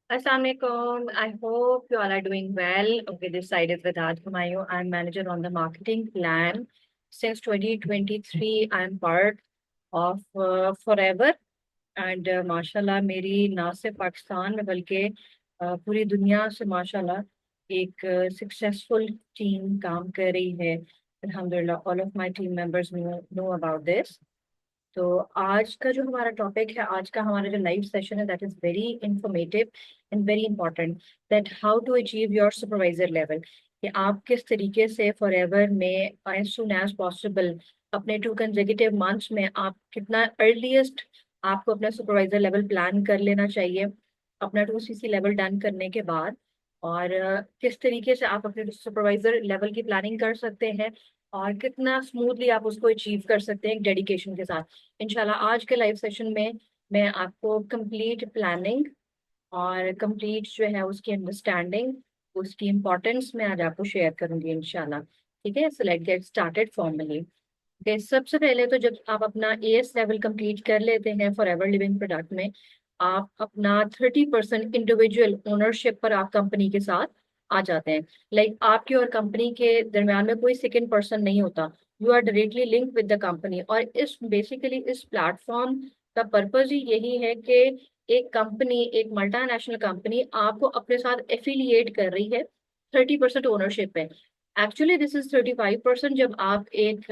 Assalamualaikum. I hope you all are doing well. Okay, this side is Vedant Humayun. I'm manager on the marketing plan. Since 2023, I'm part of Forever and माशाल्लाह मेरी ना सिर्फ पाकिस्तान में बल्कि पूरी दुनिया से माशाल्लाह एक सक्सेसफुल टीम काम कर रही है. अल्हम्दुलिल्लाह all of my team members know about this. तो आज का जो हमारा टॉपिक है, आज का हमारा जो लाइव सेशन है, that is very informative and very important. That how to achieve your supervisor level, कि आप किस तरीके से फॉरएवर में एज सुन एज पॉसिबल अपने 2 कंसेक्यूटिव मंथ्स में आप कितना अर्लीस्ट आपको अपना सुपरवाइजर लेवल प्लान कर लेना चाहिए अपना 2 CC लेवल डन करने के बाद. और किस तरीके से आप अपने सुपरवाइजर लेवल की प्लानिंग कर सकते हैं और कितना स्मूथली आप उसको अचीव कर सकते हैं डेडिकेशन के साथ. इंशाल्लाह आज के लाइव सेशन में मैं आपको कंप्लीट प्लानिंग और कंप्लीट जो है उसकी अंडरस्टैंडिंग, उसकी इम्पोर्टेंस मैं आज आपको शेयर करूंगी इंशाल्लाह. ठीक है, so let's get started formally. Okay, सबसे पहले तो जब आप अपना एएस लेवल कंप्लीट कर लेते हैं फॉर एवर लिविंग प्रोडक्ट में, आप अपना 30% इंडिविजुअल ओनरशिप पर आप कंपनी के साथ आ जाते हैं. आपकी और कंपनी के दरमियान में कोई सेकंड पर्सन नहीं होता. You are directly link with the company. और इस बेसिकली इस प्लेटफॉर्म का पर्पज ही यही है कि एक कंपनी, एक मल्टीनेशनल कंपनी आपको अपने साथ एफिलिएट कर रही है 30% ओनरशिप पे. एक्चुअली दिस इज 35% जब आप एक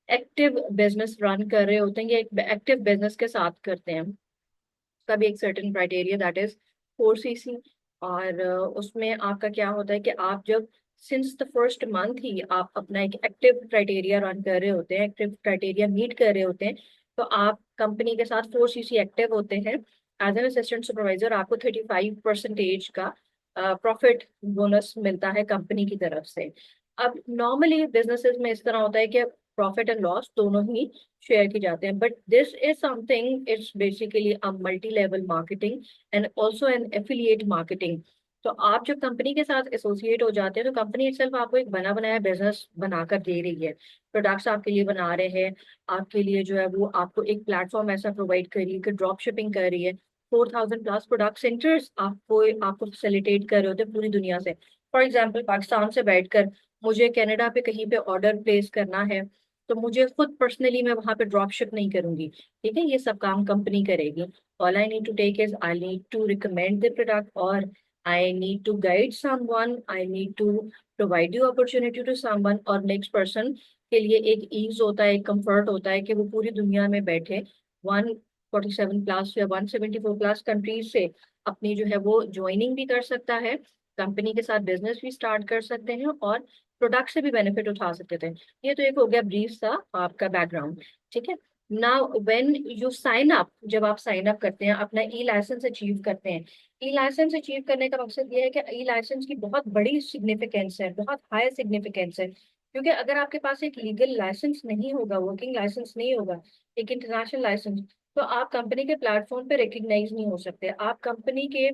एक्टिव बिजनेस रन कर रहे होते हैं या एक एक्टिव बिजनेस के साथ करते हैं. उसका भी एक certain criteria that is 4 CC. और उसमें आपका क्या होता है कि आप जब सिंस द फर्स्ट मंथ ही आप अपना एक एक्टिव क्राइटेरिया रन कर रहे होते हैं, एक्टिव क्राइटेरिया मीट कर रहे होते हैं, तो आप कंपनी के साथ 4 CC एक्टिव होते हैं. एज एन असिस्टेंट सुपरवाइजर आपको 35% का प्रॉफिट बोनस मिलता है कंपनी की तरफ से. अब नॉर्मली बिजनेसेस में इस तरह होता है कि प्रॉफिट एंड लॉस दोनों ही शेयर की जाते हैं, but this is something, it's basically a multi level marketing and also an affiliate marketing. तो आप जब कंपनी के साथ एसोसिएट हो जाते हैं तो कंपनी इटसेल्फ आपको एक बना बनाया बिजनेस बनाकर दे रही है. प्रोडक्ट्स आपके लिए बना रहे हैं, आपके लिए जो है वो आपको एक प्लेटफॉर्म ऐसा प्रोवाइड कर रही है कि ड्रॉप शिपिंग कर रही है. 4,000+ प्रोडक्ट सेंटर्स आपको आपको फैसिलिटेट कर रहे होते हैं पूरी दुनिया से. फॉर एग्जाम्पल पाकिस्तान से बैठकर मुझे कनाडा पे कहीं पे ऑर्डर प्लेस करना है, तो मुझे खुद पर्सनली मैं वहां पे ड्रॉप शिप नहीं करूंगी. ठीक है, ये सब काम कंपनी करेगी. All I need to take is I need to recommend the product, और I need to guide someone, I need to provide you opportunity to someone. और नेक्स्ट पर्सन के लिए एक ईज होता है, एक कंफर्ट होता है कि वो पूरी दुनिया में बैठे 147+ या 174+ कंट्रीज से अपनी जो है वो ज्वाइनिंग भी कर सकता है, कंपनी के साथ बिजनेस भी स्टार्ट कर सकते हैं और प्रोडक्ट से भी बेनिफिट उठा सकते थे. ये तो एक हो गया ब्रीफ सा आपका बैकग्राउंड. ठीक है, now when you sign up, जब आप साइन अप करते हैं, अपना ई लाइसेंस अचीव करते हैं. ई लाइसेंस अचीव करने का मकसद ये है कि ई लाइसेंस की बहुत बड़ी सिग्निफिकेंस है, बहुत हाई सिग्निफिकेंस है. क्योंकि अगर आपके पास एक लीगल लाइसेंस नहीं होगा, वर्किंग लाइसेंस नहीं होगा, एक इंटरनेशनल लाइसेंस, तो आप कंपनी के प्लेटफॉर्म पे रिकग्नाइज नहीं हो सकते. आप कंपनी के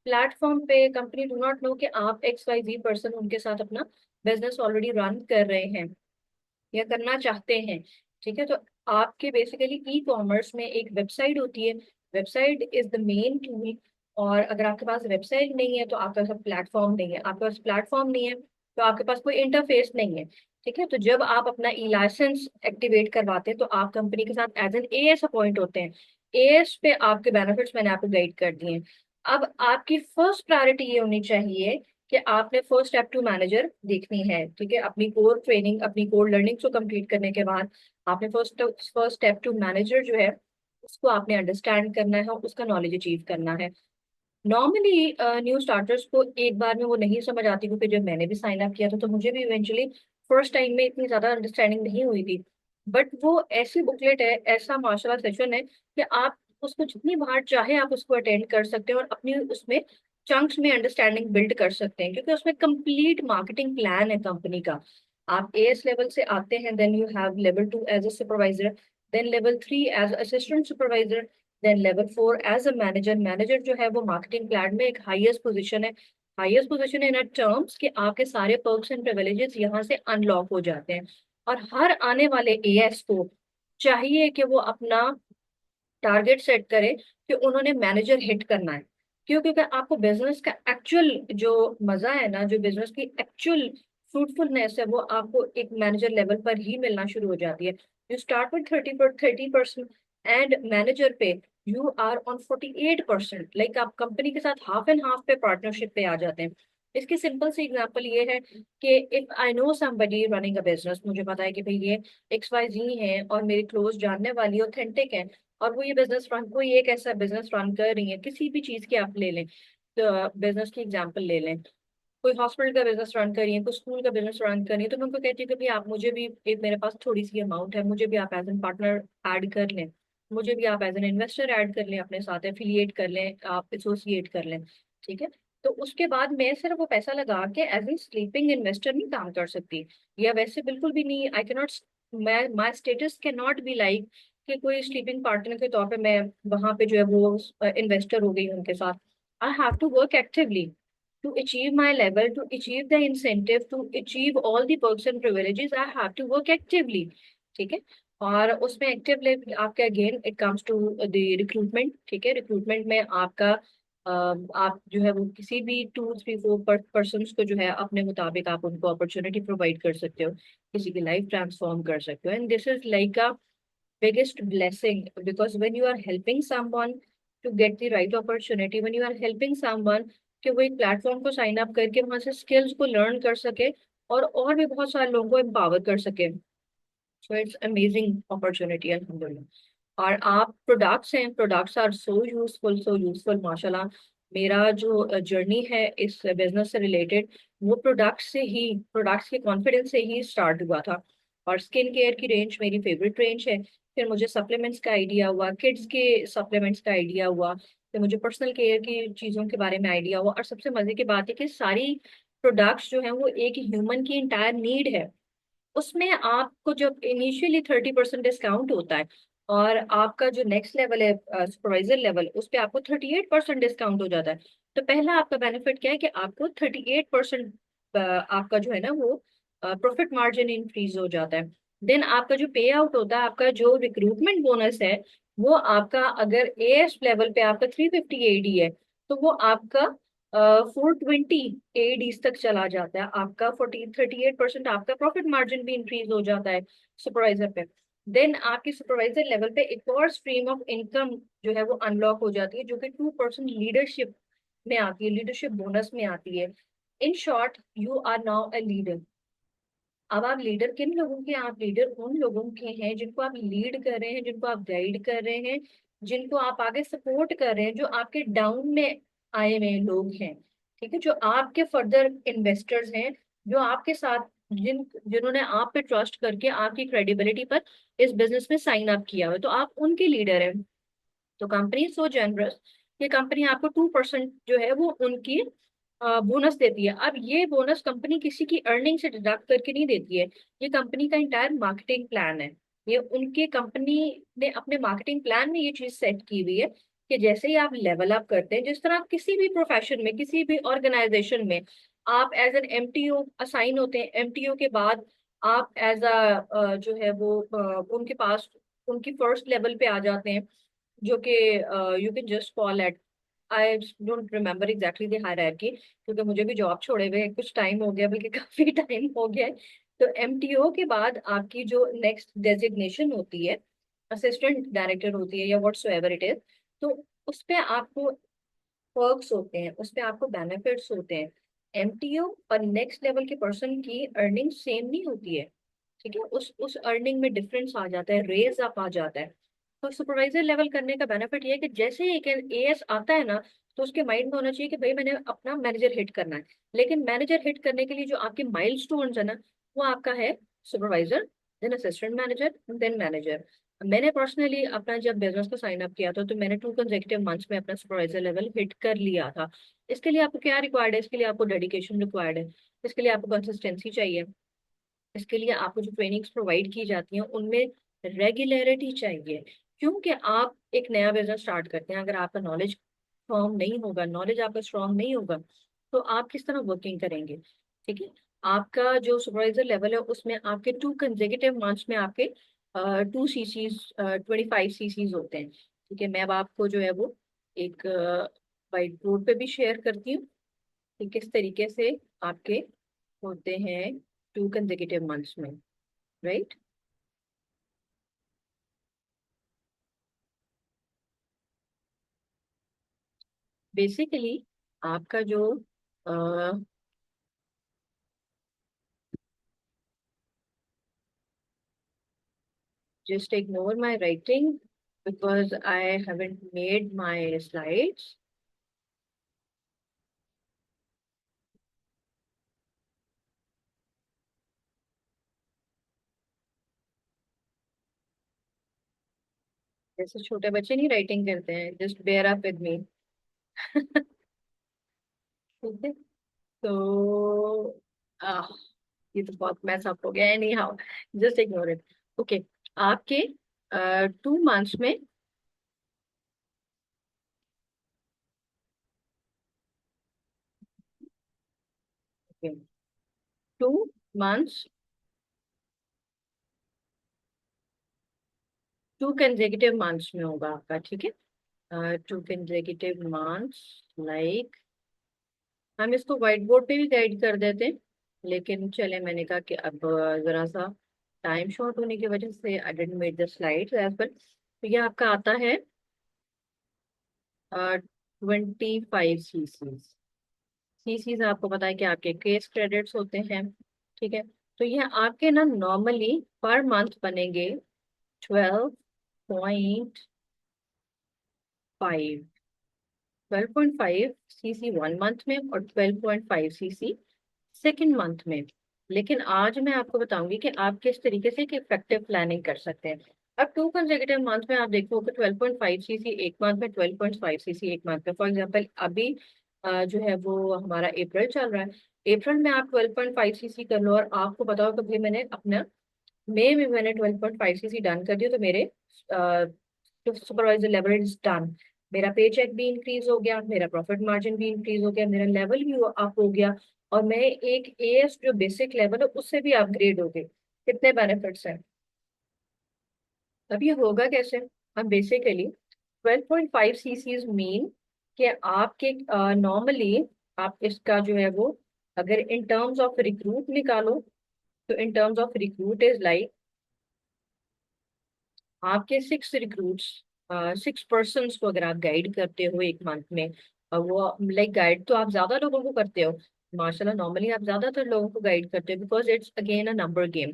प्लेटफॉर्म पे, कंपनी डू नॉट नो कि आप XYZ पर्सन उनके साथ अपना बिजनेस ऑलरेडी रन कर रहे हैं या करना चाहते हैं. ठीक है, तो आपके बेसिकली ई कॉमर्स में एक वेबसाइट होती है. Website is the main tool. और अगर आपके पास वेबसाइट नहीं है तो आपका सब प्लेटफॉर्म नहीं है, आपके पास प्लेटफॉर्म नहीं है तो आपके पास कोई इंटरफेस नहीं है. ठीक है, तो जब आप अपना ई लाइसेंस एक्टिवेट करवाते हैं तो आप कंपनी के साथ एज एन एएस अपॉइंट होते हैं. एएस पे आपके बेनिफिट्स मैंने आपको गाइड कर दिए हैं. अब आपकी फर्स्ट प्रायोरिटी ये होनी चाहिए कि आपने फर्स्ट स्टेप टू मैनेजर देखनी है. ठीक है, अपनी कोर ट्रेनिंग, अपनी कोर लर्निंग को कंप्लीट करने के बाद आपने first first step to manager जो है उसको आपने अंडरस्टैंड करना है और उसका नॉलेज अचीव करना है. नॉर्मली न्यू स्टार्टर्स को एक बार में वो नहीं समझ आती, क्योंकि जब मैंने भी साइन अप किया था तो मुझे भी इवेंचुअली फर्स्ट टाइम में इतनी ज्यादा अंडरस्टैंडिंग नहीं हुई थी. बट वो ऐसी बुकलेट है, ऐसा माशाल्लाह सेशन है कि आप उसको जितनी बार चाहे आप उसको अटेंड कर सकते हैं और अपनी उसमें चंक्स में अंडरस्टैंडिंग बिल्ड कर सकते हैं, क्योंकि उसमें कंप्लीट मार्केटिंग प्लान है कंपनी का. आप एएस लेवल से आते हैं, then you have level 2 as a supervisor, then level 3 as assistant supervisor, then level 4 as a manager. Manager जो है वो मार्केटिंग प्लान में एक हाईएस्ट पोजीशन है. हाईएस्ट पोजीशन इन टर्म्स कि आपके सारे पर्क्स एंड प्रिविलेजेस यहाँ से अनलॉक हो जाते हैं. और हर आने वाले एएस को चाहिए कि वो अपना टारगेट सेट करे कि उन्होंने मैनेजर हिट करना है. क्यों? क्योंकि आपको बिजनेस का एक्चुअल जो मजा है ना, जो बिजनेस की एक्चुअल फ्रूटफुलनेस है, वो आपको एक मैनेजर लेवल पर ही मिलना शुरू हो जाती है। You start with 30% and manager पे यू आर ऑन 48%। लाइक आप कंपनी के साथ हाफ एंड हाफ पे पार्टनरशिप पे आ जाते हैं। इसकी सिंपल सी एग्जांपल ये है कि if I know somebody running a business, मुझे पता है कि भाई ये XYZ है और मेरी क्लोज जानने वाली ऑथेंटिक है, और वो ये बिजनेस रन, कोई एक ऐसा बिजनेस रन कर रही है, किसी भी चीज की आप ले लें, तो बिजनेस की एग्जांपल ले लें, कोई हॉस्पिटल का बिजनेस रन कर रही है, कोई स्कूल का बिजनेस रन कर रही है, तो मैं उनको कहती हूँ कि भाई आप मुझे भी, एक मेरे पास थोड़ी सी अमाउंट है, मुझे भी आप एज एन पार्टनर ऐड कर लें, मुझे भी आप एज एन इन्वेस्टर ऐड कर लें, अपने साथ एफिलिएट कर लें, आप एसोसिएट कर लें। ठीक है? तो उसके बाद मैं सिर्फ वो पैसा लगा के एज एन स्लीपिंग इन्वेस्टर नहीं काम कर सकती, या वैसे बिल्कुल भी नहीं, आई कैन नॉट, मैं my status can not be like कि कोई स्लीपिंग पार्टनर के तौर पे मैं वहां पे जो है वो इन्वेस्टर हो गई हूँ उनके साथ। I have to work actively to achieve my level, to achieve the incentive, to achieve all the perks and privileges, I have to work actively। ठीक है? और उसमें एक्टिव आपका again it comes to the recruitment. ठीक है? Recruitment में आपका आप जो है वो किसी भी 2 3 4 पर्सन को जो है अपने मुताबिक आप उनको अपॉर्चुनिटी प्रोवाइड कर सकते हो, किसी की लाइफ ट्रांसफॉर्म कर सकते हो, and this is like a biggest blessing, because when you are helping someone to get the right opportunity, when you are helping someone कि वो एक प्लेटफॉर्म को साइन अप करके वहां से स्किल्स को लर्न कर सके और भी बहुत सारे लोगों को एम्पावर कर सके, सो इट्स अमेजिंग अपॉर्चुनिटी अल्हम्दुलिल्लाह। और आप प्रोडक्ट्स हैं, प्रोडक्ट्स आर सो यूजफुल माशाल्लाह। मेरा जो जर्नी है इस बिजनेस से रिलेटेड, वो प्रोडक्ट्स से ही, प्रोडक्ट्स के कॉन्फिडेंस से ही स्टार्ट हुआ था। और स्किन केयर की रेंज मेरी फेवरेट रेंज है, फिर मुझे सप्लीमेंट्स का आइडिया हुआ, किड्स के सप्लीमेंट्स का आइडिया हुआ, फिर मुझे पर्सनल केयर की चीज़ों के बारे में आइडिया हुआ, और सबसे मजे की बात है कि सारी प्रोडक्ट्स जो है वो एक ह्यूमन की इंटायर नीड है। उसमें आपको जब इनिशियली 30% डिस्काउंट होता है, और आपका जो नेक्स्ट लेवल है सुपरवाइजर लेवल, उस पे आपको 38% डिस्काउंट हो जाता है। तो पहला आपका बेनिफिट क्या है कि आपको 38% आपका जो है ना वो प्रॉफिट मार्जिन इंक्रीज हो जाता है। देन आपका जो पे आउट होता है, आपका जो रिक्रूटमेंट बोनस है, वो आपका अगर एएस लेवल पे आपका 350 AD है, तो वो आपका 420 ADs तक चला जाता है। आपका 38% आपका प्रॉफिट मार्जिन भी इंक्रीज हो जाता है सुपरवाइजर पे। देन आपकी सुपरवाइजर लेवल पे एक और स्ट्रीम ऑफ इनकम जो है वो अनलॉक हो जाती है, जो कि 2% लीडरशिप में आती है, लीडरशिप बोनस में आती है। In short, you are now a leader. अब आप लीडर किन लोगों के हैं? आप लीडर उन लोगों के हैं जिनको आप लीड कर रहे हैं, जिनको आप गाइड कर रहे हैं, जिनको आप आगे सपोर्ट कर रहे हैं, जो आपके डाउन में आए हुए लोग हैं। ठीक है? जो आपके फर्दर इन्वेस्टर्स हैं, जो आपके साथ, जिन्होंने आप पे ट्रस्ट करके आपकी क्रेडिबिलिटी पर इस बिजनेस में साइन अप किया हुआ है, तो आप उनके लीडर हैं। तो कंपनी सो जनरस कि कंपनी आपको 2% जो है वो उनकी बोनस देती है। अब ये बोनस कंपनी किसी की अर्निंग से डिडक्ट करके नहीं देती है, ये कंपनी का इंटायर मार्केटिंग प्लान है। ये उनके कंपनी ने अपने मार्केटिंग प्लान में ये चीज सेट की हुई है कि जैसे ही आप लेवल अप करते हैं, जिस तरह आप किसी भी प्रोफेशन में, किसी भी ऑर्गेनाइजेशन में आप एज एन MTO असाइन होते हैं, MTO के बाद आप एज अ जो है वो उनके पास उनकी फर्स्ट लेवल पे आ जाते हैं, जो कि you can just call at, I don't remember exactly the hierarchy, क्योंकि मुझे भी जॉब छोड़े हुए कुछ टाइम हो गया, बल्कि काफी टाइम हो गया है। तो MTO के बाद आपकी जो नेक्स्ट डेजिग्नेशन होती है, असिस्टेंट डायरेक्टर होती है, या व्हाट्स एवर इट इज, तो उस पे आपको पर्क्स होते हैं, उस पे आपको बेनिफिट्स होते हैं। MTO और नेक्स्ट लेवल के पर्सन की अर्निंग सेम नहीं होती है। ठीक है? उस अर्निंग में डिफरेंस आ जाता है, रेज अप आ जाता है। तो सुपरवाइजर लेवल करने का बेनिफिट ये है कि जैसे ही एक AS आता है ना, तो उसके माइंड में होना चाहिए कि भाई मैंने अपना मैनेजर हिट करना है। लेकिन मैनेजर हिट करने के लिए जो आपके माइलस्टोन्स है ना, वो आपका है supervisor, then assistant manager, then manager. मैंने पर्सनली अपना जब बिजनेस को साइन अप किया था, तो मैंने 2 consecutive months में अपना सुपरवाइजर लेवल हिट कर लिया था। इसके लिए आपको क्या रिक्वायर्ड है? इसके लिए आपको डेडिकेशन रिक्वायर्ड है, इसके लिए आपको कंसिस्टेंसी चाहिए, इसके लिए आपको जो ट्रेनिंग्स प्रोवाइड की जाती हैं उनमें रेगुलरिटी चाहिए। क्योंकि आप एक नया बिजनेस स्टार्ट करते हैं, अगर आपका नॉलेज फॉर्म नहीं होगा, नॉलेज आपका स्ट्रांग नहीं होगा, तो आप किस तरह वर्किंग करेंगे? ठीक है? आपका जो सुपरवाइजर लेवल है उसमें आपके 2 consecutive months में आपके 2 CCs 25 CCs होते हैं। ठीक है? मैं अब आपको जो है वो एक व्हाइट बोर्ड पे भी शेयर करती हूँ कि किस तरीके से आपके होते हैं 2 consecutive months में, राइट। बेसिकली आपका जो just ignore my writing because I haven't made my slides. जैसे छोटे बच्चे नहीं राइटिंग करते हैं, just bear up with me. ठीक है। तो आह, ये तो बहुत मैस अप हो गया। Any how, just ignore it. Okay. आपके 2 months में, टू मंथ्स 2 consecutive months में होगा आपका, ठीक है। 2 consecutive months, लाइक हम इसको व्हाइट बोर्ड पे भी गाइड कर देते हैं, लेकिन चले मैंने कहा कि अब जरा सा टाइम शॉर्ट होने की वजह से I didn't make the slides as well. तो ये आपका आता है 25 सीसीज। आपको पता है कि आपके केस क्रेडिट्स होते हैं, ठीक है। तो ये आपके ना नॉर्मली पर मंथ बनेंगे 12.5, 12.5 सीसी 1 मंथ में और 12.5 सीसी सेकेंड मंथ में। लेकिन आज मैं आपको बताऊंगी कि आप किस तरीके से इफेक्टिव प्लानिंग कर सकते हैं। अब 2 consecutive months में आप देखो कि 12.5 सीसी एक मंथ में, 12.5 सीसी एक मंथ में। फॉर एग्जाम्पल अभी जो है वो हमारा अप्रैल चल रहा है। अप्रैल में आप 12.5 सीसी कर लो, और आपको पता हो कि भाई मैंने अपना मई में मैंने 12.5 सीसी डन कर दिया, तो मेरे सुपरवाइजर लेवल इज डन। मेरा पे चेक भी इंक्रीज हो गया, मेरा प्रॉफिट मार्जिन भी इंक्रीज हो गया, मेरा लेवल भी अप हो गया, और मैं एक एएस जो बेसिक लेवल है उससे भी अपग्रेड हो गई। कितने बेनिफिट्स हैं। अब ये होगा कैसे। हम बेसिकली 12.5 सीसीज मीन कि आपके नॉर्मली आप इसका जो है वो, अगर इन टर्म्स ऑफ रिक्रूट निकालो, तो in terms of recruit is like आपके 6 रिक्रूट्स, 6 पर्सन्स को अगर आप गाइड करते हो एक मंथ में, वो लाइक गाइड तो आप ज्यादा लोगों को करते हो, माशाल्लाह नॉर्मली आप ज्यादातर लोगों को गाइड करते हो, because it's again a number game,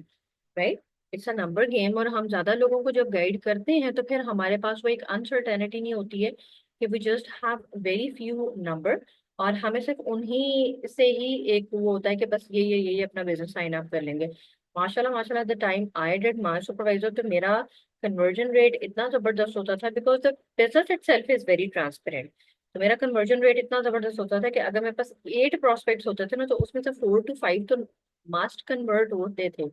right. It's a number game, और हम ज्यादा लोगों को जब गाइड करते हैं तो फिर हमारे पास वो एक अनसर्टेनिटी नहीं होती है कि we just have very few number, और हमें सिर्फ उन्हीं से ही एक वो होता है कि बस ये अपना बिजनेस साइन अप कर लेंगे। माशाल्लाह माशाल्लाह, the time I did my supervisor, तो मेरा कन्वर्जन रेट इतना जबरदस्त होता था, because the business itself is very transparent. तो मेरा कन्वर्जन रेट इतना जबरदस्त होता था कि अगर मेरे पास 8 प्रोस्पेक्ट्स होते थे ना, तो उसमें से 4 to 5 तो मस्ट कन्वर्ट होते थे,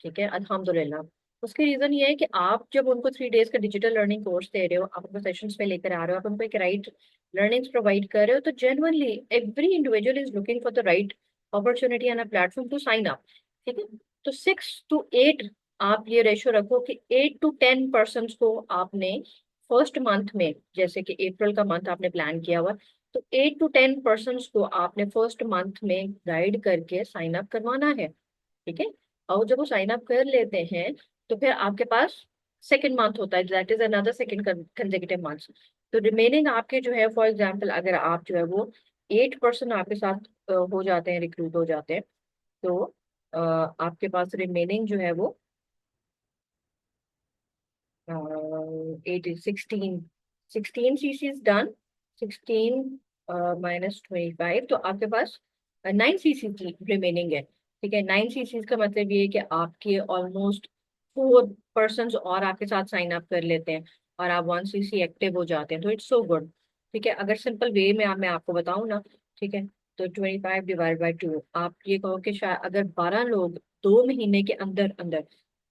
ठीक है, अल्हम्दुलिल्लाह। उसकी रीजन ये है कि आप जब उनको 3 days का डिजिटल लर्निंग कोर्स दे रहे हो, आप उनको सेशंस में लेकर आ रहे हो, आप उनको एक राइट लर्निंग्स प्रोवाइड कर रहे हो, तो genuinely every individual is looking for the right opportunity and a platform to sign up, ठीक है। तो 6 to 8 आप ये रेशो रखो कि 8 to 10 पर्सन को आपने फर्स्ट मंथ में, जैसे कि अप्रैल का मंथ आपने प्लान किया हुआ, तो 8 to 10 पर्सन को आपने फर्स्ट मंथ में गाइड करके साइन अप करवाना है, ठीक है। और जब वो साइन अप कर लेते हैं, तो फिर आपके पास सेकेंड मंथ होता है, that is another second consecutive month. तो रिमेनिंग आपके जो है, फॉर एग्जांपल अगर आप जो है वो 8 पर्सन आपके साथ हो जाते हैं, रिक्रूट हो जाते हैं, तो आपके पास रिमेनिंग जो है वो 16 16 सीसीज डन। 16 -25, तो आपके पास 9 सीसी रिमेनिंग है, ठीक है। 9 सीसीज का मतलब ये है कि आपके ऑलमोस्ट 4 पर्सन और आपके साथ साइन अप कर लेते हैं, और आप 1 सीसी एक्टिव हो जाते हैं, तो इट्स सो गुड, ठीक है। अगर सिंपल वे में मैं आपको बताऊं ना, ठीक है, तो 25 ÷ 2, आप ये कहो कि शायद अगर 12 लोग 2 महीने के अंदर अंदर,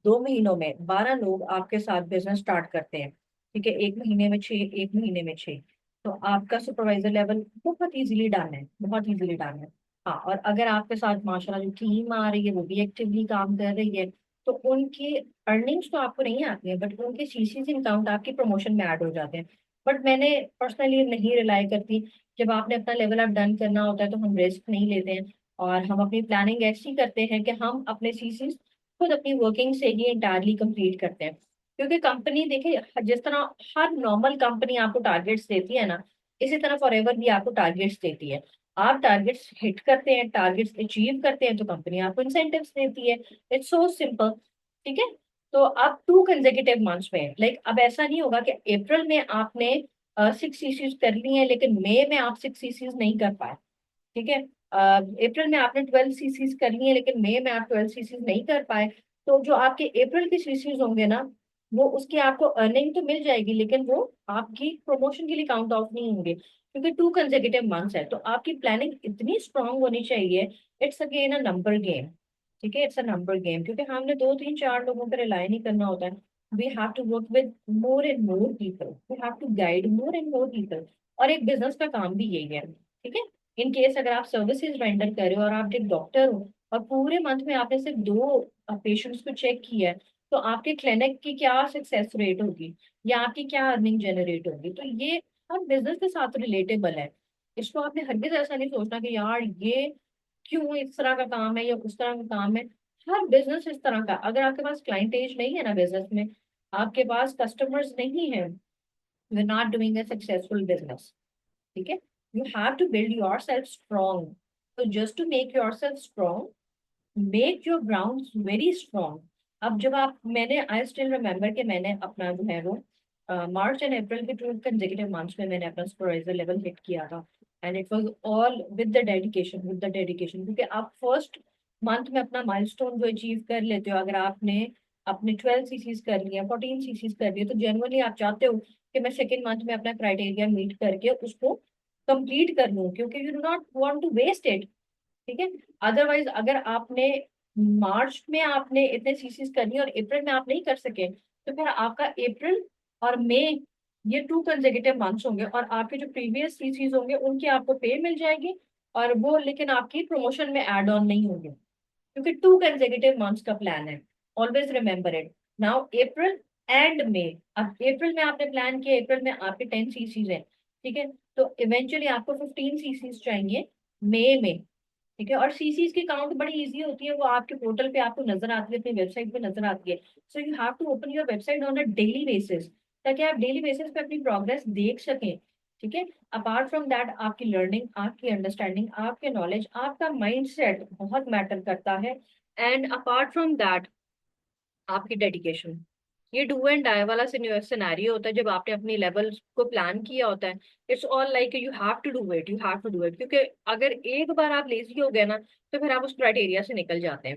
2 महीनों में 12 लोग आपके साथ बिजनेस स्टार्ट करते हैं, ठीक है, एक महीने में 6, एक महीने में 6, तो आपका सुपरवाइजर लेवल बहुत इजीली डन है, बहुत इजीली डन है। हाँ, और अगर आपके साथ माशाल्लाह जो टीम आ रही है वो भी एक्टिवली काम कर रही है, तो उनकी अर्निंग्स तो आपको नहीं आती है, बट उनके सीसीज इन काउंट आपके प्रमोशन में ऐड हो जाते हैं। बट मैंने पर्सनली नहीं रिलाई करती। जब आपने अपना लेवल अप डन करना होता है तो हम रिस्क नहीं लेते हैं, और हम अपनी प्लानिंग ऐसी करते हैं कि हम अपने सीसीज खुद अपनी वर्किंग से ही इंटायरली कंप्लीट करते हैं। क्योंकि कंपनी देखिए, जिस तरह हर नॉर्मल कंपनी आपको टारगेट्स देती है ना, इसी तरह फॉरएवर भी आपको टारगेट्स देती है। आप टारगेट्स हिट करते हैं, टारगेट्स अचीव करते हैं, तो कंपनी आपको इंसेंटिव्स देती है। It's so simple. ठीक है। तो आप 2 कंसेक्यूटिव मंथ्स में, लाइक अब ऐसा नहीं होगा कि अप्रैल में आपने 6 सीसीज कर ली है लेकिन मई में आप 6 सीसीज नहीं कर पाए। ठीक है। अप्रैल में आपने 12 सीसीज कर ली है लेकिन मई में आप 12 सीसीज नहीं कर पाए। तो जो आपके अप्रैल के सीसीज होंगे ना, वो उसकी आपको अर्निंग तो मिल जाएगी लेकिन वो आपकी प्रमोशन के लिए काउंट ऑफ नहीं होंगे, क्योंकि 2 कंसेक्यूटिव मंथ्स है। तो आपकी प्लानिंग इतनी स्ट्रांग होनी चाहिए। It's again a number game. ठीक है, इट्स अ नंबर गेम, क्योंकि हमने 2 3 4 लोगों पर रिलाई नहीं करना होता है। We have to work with more and more people, we have to guide more and more people. और एक बिजनेस का काम भी यही है। ठीक है। इन केस अगर आप सर्विसेज रेंडर कर रहे हो और आप एक डॉक्टर हो, और पूरे मंथ में आपने सिर्फ 2 पेशेंट्स को चेक किया है, तो आपके क्लिनिक की क्या सक्सेस रेट होगी, या आपकी क्या अर्निंग जनरेट होगी। तो ये हर बिजनेस के साथ रिलेटेबल है। इसको आपने हरगिज ऐसा नहीं सोचना कि यार ये क्यों इस तरह का काम है या उस तरह का काम है। हर बिजनेस इस तरह का, अगर आपके पास क्लाइंटेज नहीं है ना बिजनेस में, आपके पास कस्टमर्स नहीं है, you are not doing a successful business. ठीक है। You have to build your self strong. तो just to make your self strong, make your ground very strong. अब जब आप, मैंने आई स्टिल रिमेम्बर कि मैंने अपना जो है वो मार्च एंड अप्रैल के 2 कंसेक्यूटिव मंथ्स में मैंने अपना सुपरवाइजर लेवल हिट किया था। And it was all with the dedication, क्योंकि आप फर्स्ट मंथ में अपना माइलस्टोन जो अचीव कर लेते हो, अगर आपने अपने 12 सीसीज कर लिया, 14 सीसीज कर लिया, तो जनरली आप चाहते हो कि मैं सेकेंड मंथ में अपना क्राइटेरिया मीट करके उसको कंप्लीट कर लूँ, क्योंकि you do not want to waste it. ठीक है। अदरवाइज अगर आपने मार्च में आपने इतने सीसीज करनी और अप्रैल में आप नहीं कर सके, तो फिर आपका अप्रैल और मई, ये 2 कंसेक्यूटिव मंथ्स होंगे, और आपके जो प्रीवियस सीसीज होंगे उनकी आपको पे मिल जाएगी, और वो लेकिन आपकी प्रमोशन में ऐड ऑन नहीं होंगे, क्योंकि 2 कंसेक्यूटिव मंथ्स का प्लान है। Always remember it. Now April and मई। अब अप्रैल में आपने प्लान किया, अप्रैल में आपके 10 सीसीज हैं। ठीक है। तो इवेंचुअली आपको 15 सीसीज चाहिए मई में। ठीक है। और सीसीज की काउंट बड़ी इजी होती है, वो आपके पोर्टल पे आपको नजर आती है, अपनी वेबसाइट पे नजर आती है। So you have to open your website on a daily basis, ताकि आप डेली बेसिस पे अपनी प्रोग्रेस देख सकें। ठीक है। अपार्ट फ्रॉम दैट, आपकी लर्निंग, आपकी अंडरस्टैंडिंग, आपके नॉलेज, आपका माइंड सेट बहुत मैटर करता है। एंड अपार्ट फ्रॉम दैट, आपकी डेडिकेशन। ये डू एंड डाई वाला सिनेरियो होता है जब आपने अपनी लेवल को प्लान किया होता है। It's all like you have to do it, you have to do it, क्योंकि अगर एक बार आप लेजी हो गए ना, तो फिर आप उस क्राइटेरिया से निकल जाते हैं।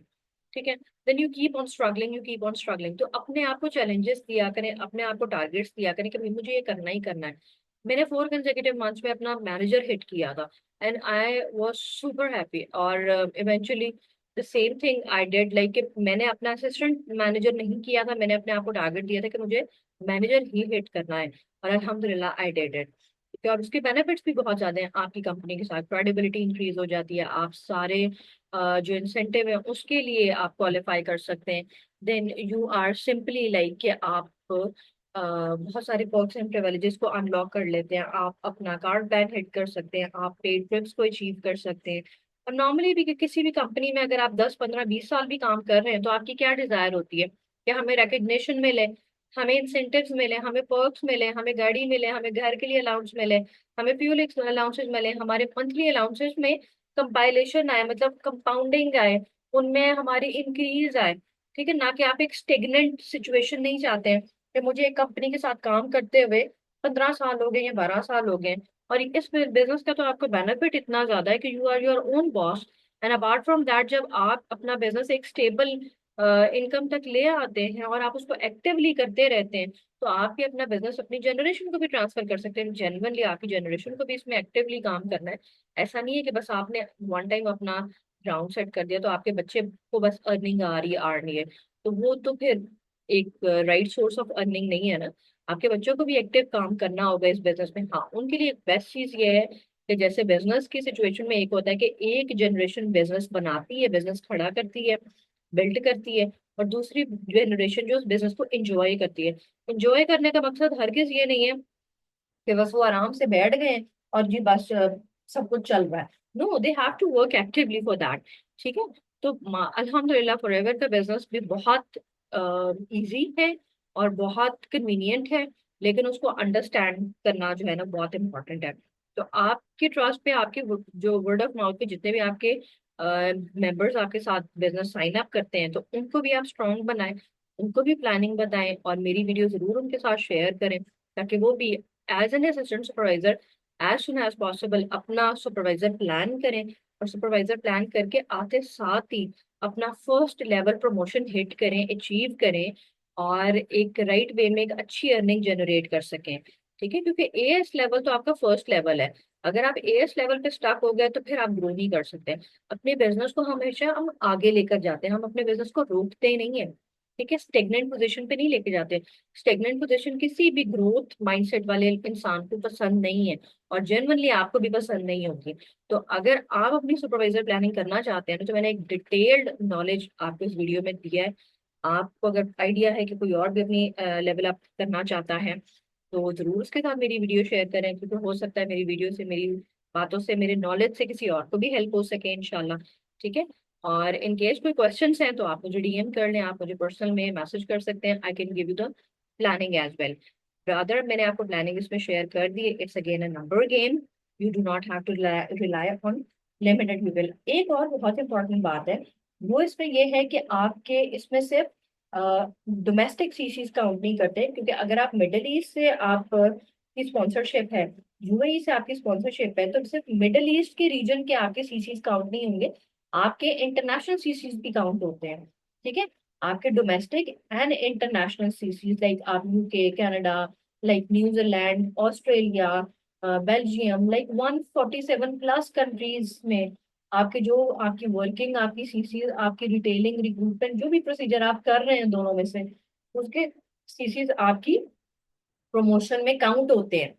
ठीक है। Then you keep on struggling, you keep on struggling. तो अपने आप को चैलेंजेस दिया करें, अपने आप को टारगेट्स दिया करें कि भाई मुझे ये करना ही करना है। मैंने 4 कंसेक्यूटिव मंथ्स में अपना मैनेजर हिट किया था, and I was super happy. और eventually the same thing I did, like मैंने अपना असिस्टेंट मैनेजर नहीं किया था, मैंने अपने आप को टारगेट दिया था कि मुझे मैनेजर ही हिट करना है, और अल्हम्दुलिल्लाह आई डिड इट। क्योंकि और उसके बेनिफिट्स भी बहुत ज्यादा हैं, आपकी कंपनी के साथ क्रेडिबिलिटी इंक्रीज हो जाती है, आप सारे जो इंसेंटिव है उसके लिए आप क्वालिफाई कर सकते हैं। Then you are simply like कि आप बहुत सारे पर्क्स एंड प्रिविलेजेस को अनलॉक कर लेते हैं, आप अपना कार्ड बैन हिट कर सकते हैं, आप पेड ट्रिप्स को अचीव कर सकते हैं। और नॉर्मली भी किसी भी कंपनी में अगर आप 10 15 20 साल भी काम कर रहे हैं, तो आपकी क्या डिजायर होती है कि हमें रिकग्निशन मिले, हमें इंसेंटिव्स मिले, हमें पर्क्स मिले, हमें गाड़ी मिले, हमें घर के लिए अलाउंस मिले, हमें फ्यूल अलाउंसेस मिले, हमारे मंथली अलाउंसेस में कंपाइलेशन आए, मतलब कंपाउंडिंग आए, उनमें हमारी इंक्रीज आए। ठीक है ना, कि आप एक स्टेगनेंट सिचुएशन नहीं चाहते हैं कि मुझे एक कंपनी के साथ काम करते हुए 15 साल हो गए या 12 साल हो गए, और इस बिजनेस का तो आपको बेनिफिट इतना ज्यादा है कि you are your own boss. And apart from that, जब आप अपना बिजनेस एक स्टेबल इनकम तक ले आते हैं और आप उसको एक्टिवली करते रहते हैं, तो आप भी अपना बिजनेस अपनी जनरेशन को भी ट्रांसफर कर सकते हैं। जेन्युइनली आपकी जनरेशन को भी इसमें एक्टिवली काम करना है। ऐसा नहीं है कि बस आपने वन टाइम अपना ग्राउंड सेट कर दिया तो आपके बच्चे को बस अर्निंग आ रही है, तो वो तो फिर एक राइट सोर्स ऑफ अर्निंग नहीं है ना। आपके बच्चों को भी एक्टिव काम करना होगा इस बिजनेस में। हाँ, उनके लिए बेस्ट चीज ये है कि जैसे बिजनेस की सिचुएशन में एक होता है कि एक जनरेशन बिजनेस बनाती है, बिजनेस खड़ा करती है, बिल्ड करती है, और दूसरी जनरेशन जो उस बिजनेस को एंजॉय करती है। एंजॉय करने का मकसद हरगिज ये नहीं है कि बस वो आराम से बैठ गए और जी बस सब कुछ चल रहा है। No, they have to work actively for that. ठीक है। तो अल्हम्दुलिल्लाह फॉरएवर का बिजनेस भी बहुत इजी है और बहुत कन्वीनियंट है, लेकिन उसको अंडरस्टैंड करना जो है ना बहुत इंपॉर्टेंट है। तो आपके ट्रस्ट पे आपके जो वर्ड ऑफ माउथ पे जितने भी आपके मेंबर्स आपके साथ बिजनेस साइन अप करते हैं, तो उनको भी आप स्ट्रांग बनाएं, उनको भी प्लानिंग बताएं और मेरी वीडियो जरूर उनके साथ शेयर करें, ताकि वो भी as an assistant supervisor as soon as possible अपना सुपरवाइजर प्लान करें, और सुपरवाइजर प्लान करके आते साथ ही अपना फर्स्ट लेवल प्रमोशन हिट करें, अचीव करें, और एक राइट वे में एक अच्छी अर्निंग जनरेट कर सकें। ठीक है, क्योंकि एएस लेवल तो आपका फर्स्ट लेवल है। अगर आप एएस लेवल पे स्टक हो गए तो फिर आप ग्रो नहीं कर सकते। अपने बिजनेस को हमेशा हम आगे लेकर जाते हैं, हम अपने बिजनेस को रोकते ही नहीं है। ठीक है, स्टेगनेंट पोजीशन पे नहीं लेके जाते। स्टेगनेंट पोजीशन किसी भी ग्रोथ माइंडसेट वाले इंसान को पसंद नहीं है, और जेन्युइनली आपको भी पसंद नहीं होगी। तो अगर आप अपनी सुपरवाइजर प्लानिंग करना चाहते हैं, तो मैंने एक डिटेल्ड नॉलेज आपको इस वीडियो में दिया है। आपको अगर आइडिया है कि कोई और भी अपनी लेवल अप करना चाहता है, तो जरूर उसके साथ मेरी वीडियो शेयर करें, क्योंकि हो सकता है मेरी वीडियो से, मेरी बातों से, मेरे नॉलेज से किसी और को भी हेल्प हो सके इंशाल्लाह। ठीक है। और इन केस कोई क्वेश्चंस हैं तो आप मुझे डीएम कर लें, आप मुझे पर्सनल में मैसेज कर सकते हैं। I can give you the planning as well. Brother, मैंने आपको प्लानिंग इसमें शेयर कर दी है। It's again a number game. You do not have to rely upon limited people. एक और बहुत इंपॉर्टेंट बात है, वो इसमें ये है कि आपके इसमें सिर्फ डोमेस्टिक सीसीज काउंट नहीं करते, क्योंकि अगर आप मिडिल ईस्ट से आप की स्पॉन्सरशिप है, यूएई से आपकी स्पॉन्सरशिप है, तो सिर्फ मिडिल ईस्ट के रीजन के आपके सीसीज काउंट नहीं होंगे, आपके इंटरनेशनल सीसीज भी काउंट होते हैं। ठीक है। आपके domestic and international chassis like आप UK, Canada, like New Zealand, Australia, Belgium, like 147 plus countries में आपके जो आपकी वर्किंग, आपकी सीसी, आपकी रिटेलिंग, रिक्रूटमेंट, जो भी प्रोसीजर आप कर रहे हैं दोनों में से, उसके सीसीज आपकी प्रमोशन में काउंट होते हैं।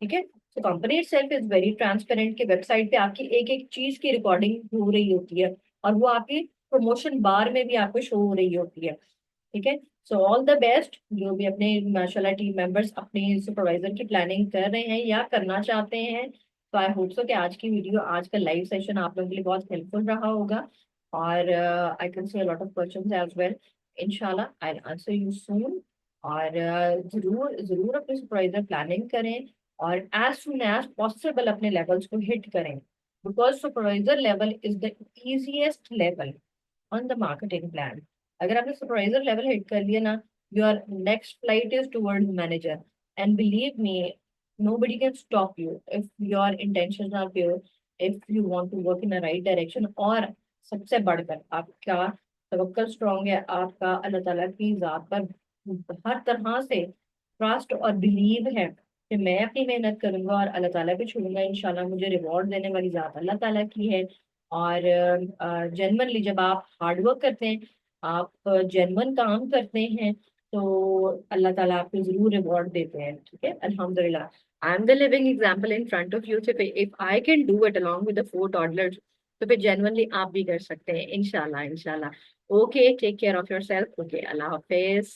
ठीक है। तो company itself is very transparent कि वेबसाइट पे आपकी एक एक चीज की रिकॉर्डिंग हो रही होती है, और वो आपकी प्रमोशन बार में भी आपको शो हो रही होती है। ठीक है। सो ऑल द बेस्ट जो भी अपने माशाल्लाह टीम मेंबर्स अपनी सुपरवाइजर की प्लानिंग कर रहे हैं या करना चाहते हैं। तो आई होप सो कि आज की वीडियो, आज का लाइव सेशन आप लोगों के लिए बहुत हेल्पफुल रहा होगा, और I can see a lot of questions as well. इंशाल्लाह आई आंसर यू सून। और जरूर जरूर अपनी सुपरवाइजर प्लानिंग करें, और एज सुन एज पॉसिबल अपने लेवल्स को हिट करें, because supervisor level is the easiest level on the marketing plan. अगर आपने सुपरवाइजर लेवल हिट कर लिया ना, your next flight is towards manager, and believe me, nobody can stop you if your intentions are pure, if you want to work in the right direction। और सबसे बढ़कर आपका तवक्कल strong है, आपका अल्लाह ताला की जात पर हर तरह से ट्रस्ट और बिलीव है कि मैं अपनी मेहनत करूंगा और अल्लाह ताला पे छोड़ूंगा, इंशाल्लाह मुझे रिवॉर्ड देने वाली जात अल्लाह ताला की है। और जेनवनली जब आप हार्ड वर्क करते हैं, आप जेनवन काम करते हैं, तो अल्लाह ताला आपको जरूर रिवॉर्ड देते हैं। ठीक है, अल्हम्दुलिल्लाह। I am the living example in front of you. If I can do it along with the four toddlers, तो फिर जेनवनली आप भी कर सकते हैं इंशाल्लाह इंशाल्लाह। Okay, take care of yourself. Okay, अल्लाह हाफिज।